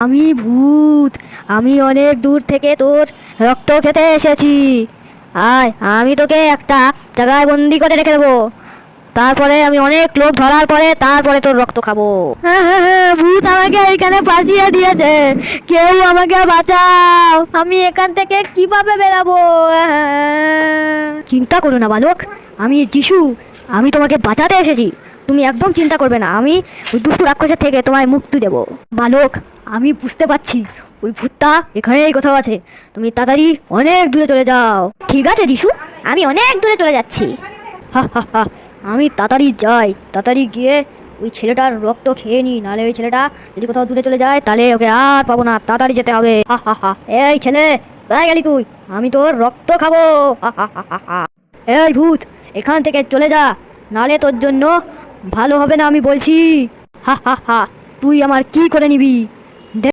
আমি ভূত। আমি অনেক দূর থেকে তোর রক্ত খেতে এসেছি। আয়, আমি তোকে একটা জায়গায় বন্দি করে রেখে দেবো। তারপরে আমি অনেক লোক ধরার পরে তারপরে তোর রক্ত খাবো। হ্যাঁ হ্যাঁ হ্যাঁ, ভূত আমাকে এখানে ফাঁসিয়ে দিয়েছে। কেউ আমাকে বাঁচাও, আমি এখান থেকে কিভাবে বেরাবো? চিন্তা করো না বালক, আমি যিশু। আমি তোমাকে বাঁচাতে এসেছি। তুমি একদম চিন্তা করবে না, আমি ওই দুষ্টু রাক্ষসের থেকে তোমায় মুক্তি দেব। বালক, আমি বুঝতে পারছি ওই ভূতটা এখানেই কোথাও আছে। তুমি তাড়াতাড়ি অনেক দূরে চলে যাও। ঠিক আছে যিশু, আমি অনেক দূরে চলে যাচ্ছি। হা হা হা, আমি তাড়াতাড়ি যাই। তাড়াতাড়ি গিয়ে ওই ছেলেটার রক্ত খেয়ে নি, নাহলে ওই ছেলেটা যদি কোথাও দূরে চলে যায় তাহলে ওকে আর পাবো না। তাড়াতাড়ি যেতে হবে। হা হা হা, এই ছেলে, কোথায় গেলি তুই? আমি তোর রক্ত খাবো। হা হা হা হা। এই ভূত, এখান থেকে চলে যা, নালে তোর জন্য ভালো হবে না, আমি বলছি। হা হা হা, তুই আমার কি করে নিবি?